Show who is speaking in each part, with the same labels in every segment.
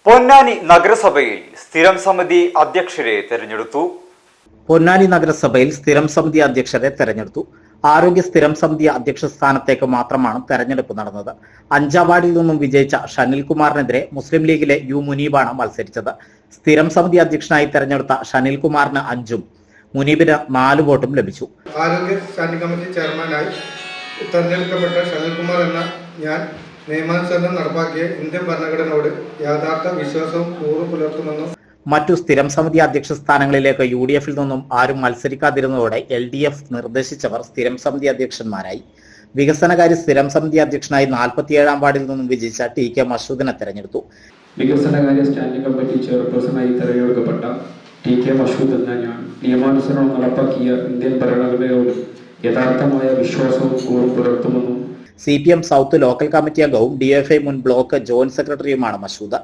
Speaker 1: പൊന്നാനി നഗരസഭയിൽ സ്ഥിരം സമിതി അധ്യക്ഷരെ തെരഞ്ഞെടുത്തു.
Speaker 2: പൊന്നാനി നഗരസഭയിൽ സ്ഥിരം സമിതി അധ്യക്ഷരെ തെരഞ്ഞെടുത്തു. ആരോഗ്യ സ്ഥിരം സമിതി അധ്യക്ഷ സ്ഥാനത്തേക്ക് മാത്രമാണ് തെരഞ്ഞെടുപ്പ് നടന്നത്. 5-ാം വാർഡിൽ നിന്നും വിജയിച്ച ഷനിൽകുമാറിനെതിരെ മുസ്ലിം ലീഗിലെ യു മുനീബാണ് മത്സരിച്ചത്. സ്ഥിരം സമിതി അധ്യക്ഷനായി തെരഞ്ഞെടുത്ത ഷനിൽകുമാറിന് 5-ഉം മുനീബിന് 4 വോട്ടും ലഭിച്ചു.
Speaker 3: ആരോഗ്യ സ്റ്റാൻഡിംഗ് കമ്മിറ്റി ചെയർമാനായി തെരഞ്ഞെടുക്കപ്പെട്ട ഷനിൽകുമാർ എന്ന ഞാൻ നിയമാനുസരണം നടപ്പാക്കിയ ഇന്ത്യൻ ഭരണഘടനയോട് യാഥാർത്ഥ വിശ്വാസവും കൂറു പുലർത്തുമെന്നും
Speaker 2: മറ്റു സ്ഥിരം സമിതി അധ്യക്ഷ സ്ഥാനങ്ങളിലേക്ക് UDF-ൽ നിന്നും ആരും മത്സരിക്കാതിരുന്നതോടെ LDF നിർദ്ദേശിച്ചവർ സ്ഥിരം സമിതി അധ്യക്ഷന്മാരായി. വികസനകാര്യ സ്ഥിരം സമിതി അധ്യക്ഷനായി 47-ാം വാർഡിൽ നിന്നും വിജയിച്ച TK മഷൂദിനെ തെരഞ്ഞെടുത്തു.
Speaker 4: വികസനകാര്യ സ്റ്റാൻഡിംഗ് കമ്മിറ്റി ചെയർപേഴ്സണായി തെരഞ്ഞെടുക്കപ്പെട്ട TK മഷൂദ് എന്ന ഞാൻ നിയമാനുസരണം നടപ്പാക്കിയ ഇന്ത്യൻ ഭരണഘടനയോട് യഥാർത്ഥമായ വിശ്വാസവും കൂറു പുലർത്തുമെന്നും
Speaker 2: CPM സൗത്ത് ലോക്കൽ കമ്മിറ്റി അംഗവും DFI മുൻ ബ്ലോക്ക് ജോയിന്റ് സെക്രട്ടറിയുമാണ് മഷൂദ്.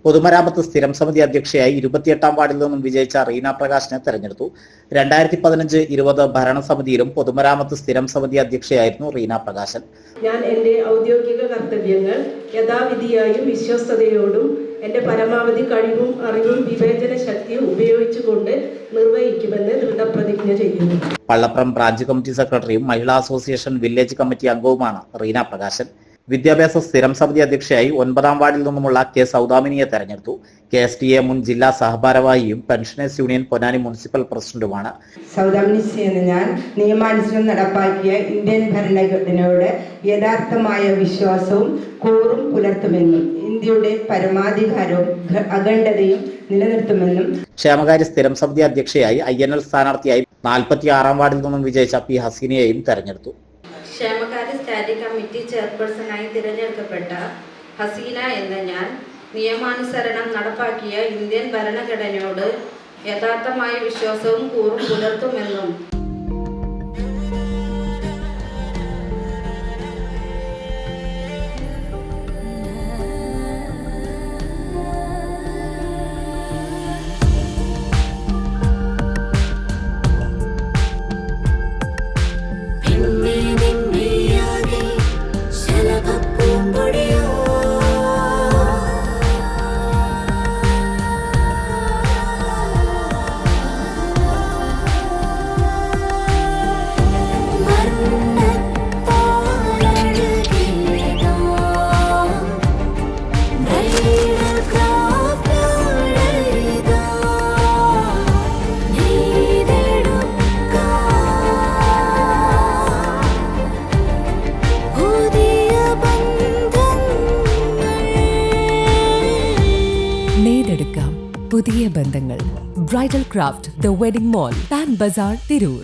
Speaker 2: പൊതുമരാമത്ത് സ്ഥിരം സമിതി അധ്യക്ഷയായി 28-ാം വാർഡിൽ നിന്നും വിജയിച്ച റീന പ്രകാശിനെ തെരഞ്ഞെടുത്തു. 2015-20 ഭരണസമിതിയിലും പൊതുമരാമത്ത് സ്ഥിരം സമിതി അധ്യക്ഷയായിരുന്നു റീന പ്രകാശൻ.
Speaker 5: ഞാൻ എൻ്റെ ഔദ്യോഗിക കർത്തവ്യങ്ങൾ യഥാവിധിയായും വിശ്വസ്തയോടും എൻ്റെ പരമാവധി കഴിവും അറിവും വിവേചന ശക്തിയും ഉപയോഗിച്ചുകൊണ്ട് നിർവഹിക്കുമെന്ന് ദൃഢപ്രതിജ്ഞ ചെയ്യുന്നു.
Speaker 2: പള്ളപ്രം ബ്രാഞ്ച് കമ്മിറ്റി സെക്രട്ടറിയും മഹിളാ അസോസിയേഷൻ വില്ലേജ് കമ്മിറ്റി അംഗവുമാണ് റീന പ്രകാശൻ. വിദ്യാഭ്യാസ സ്ഥിരം സമിതി അധ്യക്ഷയായി 9-ാം വാർഡിൽ നിന്നുമുള്ള K സൗദാമിനിയെ തെരഞ്ഞെടുത്തു. KSTA മുൻ ജില്ലാ സഹഭാരവാഹിയും പെൻഷനേഴ്സ് യൂണിയൻ പൊന്നാനി മുനിസിപ്പൽ പ്രസിഡന്റുമാണ്.
Speaker 6: സൗദാമിനി എന്ന ഞാൻ നിയമാനുസരണം നടപ്പാക്കിയ ഇന്ത്യൻ ഭരണഘടനയോട് യഥാർത്ഥമായ വിശ്വാസവും കൂറും പുലർത്തുമെന്നും ഇന്ത്യയുടെ പരമാധികാരവും അഖണ്ഡതയും നിലനിർത്തുമെന്നും
Speaker 2: ക്ഷേമകാര്യ സ്ഥിരം സമിതി അധ്യക്ഷയായി INL സ്ഥാനാർത്ഥിയായി 46-ാം വാർഡിൽ നിന്നും വിജയിച്ച P ഹസീനയെയും തെരഞ്ഞെടുത്തു.
Speaker 7: ക്ഷേമകാര്യ സ്റ്റാൻഡിംഗ് കമ്മിറ്റി ചെയർപേഴ്സണായി തിരഞ്ഞെടുക്കപ്പെട്ട ഹസീന എന്ന ഞാൻ നിയമാനുസരണം നടപ്പാക്കിയ ഇന്ത്യൻ ഭരണഘടനയോട് യഥാർത്ഥമായ വിശ്വാസവും കൂറും പുലർത്തുമെന്നും
Speaker 8: നേടെടുക്കാം പുതിയ ബന്ധങ്ങൾ. Bridal craft, the wedding mall, Pan Bazaar, Tirur.